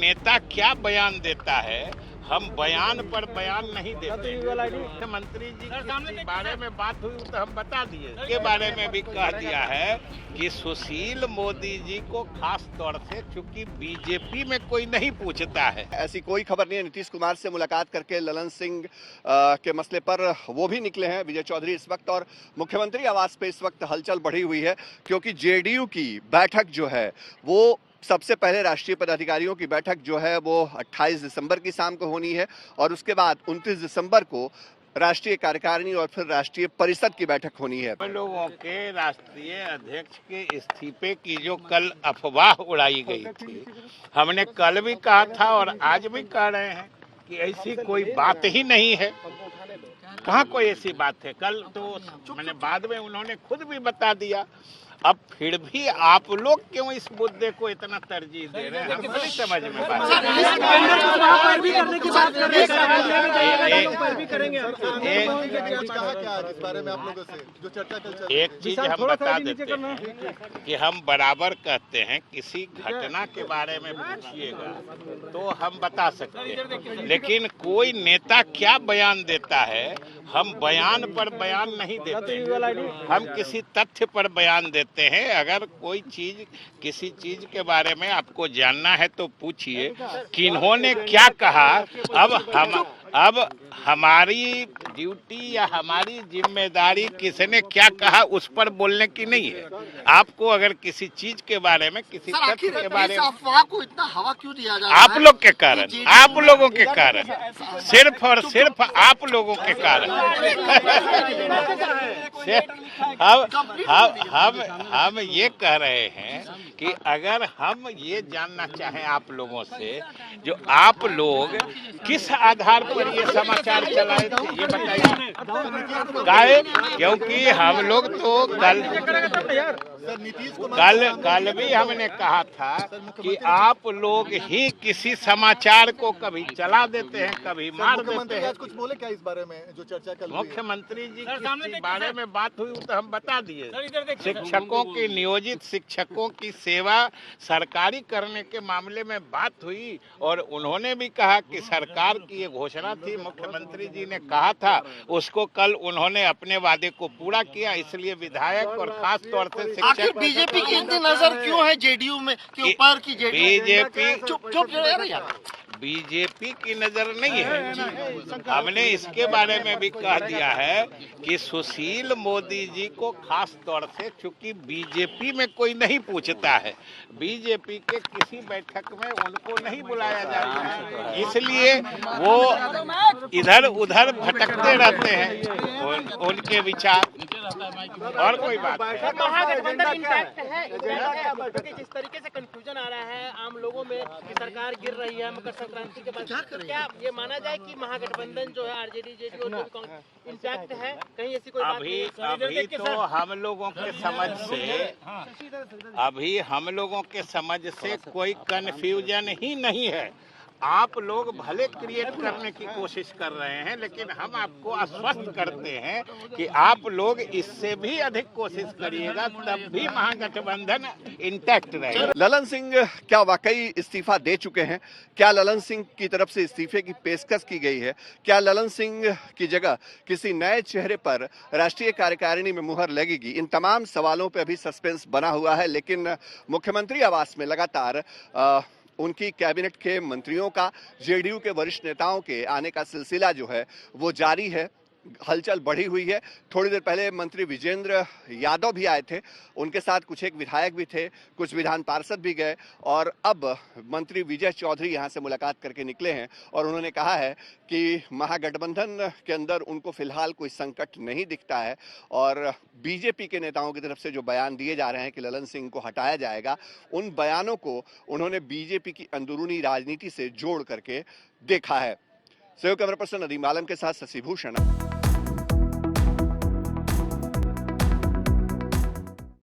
नेता क्या बयान देता है, हम बयान पर बयान नहीं देते। मुख्यमंत्री जी के बारे में बात हुई तो हम बता दिए। के बारे में भी कह दिया है कि सुशील मोदी जी को खास तौर से, चूंकि बीजेपी में कोई नहीं पूछता है। ऐसी कोई खबर नहीं है। नीतीश कुमार से मुलाकात करके ललन सिंह के मसले पर वो भी निकले हैं विजय चौधरी इस वक्त, और मुख्यमंत्री आवास पे इस वक्त हलचल बढ़ी हुई है क्योंकि जेडीयू की बैठक जो है वो सबसे पहले राष्ट्रीय पदाधिकारियों की बैठक जो है वो 28 दिसंबर की शाम को होनी है और उसके बाद 29 दिसंबर को राष्ट्रीय कार्यकारिणी और फिर राष्ट्रीय परिषद की बैठक होनी है। हम लोगों के राष्ट्रीय अध्यक्ष के इस्तीफे की जो कल अफवाह उड़ाई गई थी, हमने कल भी कहा था और आज भी कह रहे हैं कि ऐसी कोई बात ही नहीं है। कहाँ कोई ऐसी बात है? कल तो मैंने बाद में उन्होंने खुद भी बता दिया। अब फिर भी आप लोग क्यों इस मुद्दे को इतना तरजीह दे रहे हैं, हम नहीं समझ में एक चीज हम बता देते हैं कि हम बराबर कहते हैं किसी घटना के बारे में पूछिएगा तो हम बता सकते हैं, लेकिन कोई नेता क्या बयान देता है, हम बयान पर बयान नहीं देते, हम किसी तथ्य पर बयान देते हैं। अगर कोई चीज, किसी चीज के बारे में आपको जानना है तो पूछिए किन्होंने क्या कहा। अब हमारी ड्यूटी या हमारी जिम्मेदारी किसने क्या कहा उस पर बोलने की नहीं है। आपको अगर किसी चीज के बारे में, किसी तथ्य के बारे में, अफवाह को इतना हवा क्यों दिया जा रहा है? आप लोग के कारण, आप लोगों के कारण, सिर्फ और सिर्फ आप लोगों के कारण। हम ये कह रहे हैं कि अगर हम ये जानना चाहें आप लोगों से, जो आप लोग किस आधार पर ये समाचार चलाए थे ये बताइए। काहे? क्योंकि हम लोग तो कल भी हमने कहा था कि आप लोग ही किसी समाचार को कभी चला देते हैं, कभी मार देते हैं। कुछ बोले क्या इस बारे में जो चर्चा कल मुख्यमंत्री जी के बारे में बात हुई तो हम बता दिए। शिक्षकों की, नियोजित शिक्षकों की सेवा सरकारी करने के मामले में बात हुई और उन्होंने भी कहा कि सरकार की ये घोषणा थी, मुख्यमंत्री जी ने कहा था, उसको कल उन्होंने अपने वादे को पूरा किया। इसलिए विधायक और खास तौर से आखिर बीजेपी की इतनी नजर क्यों है जेडीयू में के ऊपर की? बीजेपी की नजर नहीं है। हमने इसके बारे में भी कह दिया है कि सुशील मोदी जी को खास तौर से, चूंकि बीजेपी में कोई नहीं पूछता है, बीजेपी के किसी बैठक में उनको नहीं बुलाया जाता है, इसलिए वो इधर उधर भटकते रहते हैं उनके विचार, और कोई बात नहीं। महागठबंधन इंटैक्ट है, जिस तरीके से कंफ्यूजन आ रहा है आम लोगों में कि सरकार गिर रही है मकर संक्रांति के बाद, तो क्या ये माना जाए कि महागठबंधन जो है आरजेडी जेडीयू और कांग्रेस इंटैक्ट है? कहीं ऐसी कोई अभी तो हम लोगों के समझ से, अभी हम लोगों के समझ से कोई कंफ्यूजन ही नहीं है। आप लोग भले क्रिएट करने की कोशिश कर रहे हैं, लेकिन हम आपको आश्वस्त करते हैं कि आप लोग इससे भी अधिक कोशिश करिएगा, तब भी महागठबंधन इंटैक्ट रहेगा। ललन सिंह क्या वाकई इस्तीफा दे चुके हैं? क्या ललन सिंह की तरफ से इस्तीफे की पेशकश की गई है? क्या ललन सिंह की जगह किसी नए चेहरे पर राष्ट्रीय कार्यकारिणी में मुहर लगेगी? इन तमाम सवालों पर अभी सस्पेंस बना हुआ है, लेकिन मुख्यमंत्री आवास में लगातार उनकी कैबिनेट के मंत्रियों का, जेडीयू के वरिष्ठ नेताओं के आने का सिलसिला जो है वो जारी है। हलचल बढ़ी हुई है। थोड़ी देर पहले मंत्री विजेंद्र यादव भी आए थे, उनके साथ कुछ एक विधायक भी थे, कुछ विधान पार्षद भी गए और अब मंत्री विजय चौधरी यहां से मुलाकात करके निकले हैं और उन्होंने कहा है कि महागठबंधन के अंदर उनको फिलहाल कोई संकट नहीं दिखता है और बीजेपी के नेताओं की तरफ से जो बयान दिए जा रहे हैं कि ललन सिंह को हटाया जाएगा, उन बयानों को उन्होंने बीजेपी की अंदरूनी राजनीति से जोड़ करके देखा है। सहयोग कैमरा पर्सन नदीम आलम के साथ शशि भूषण।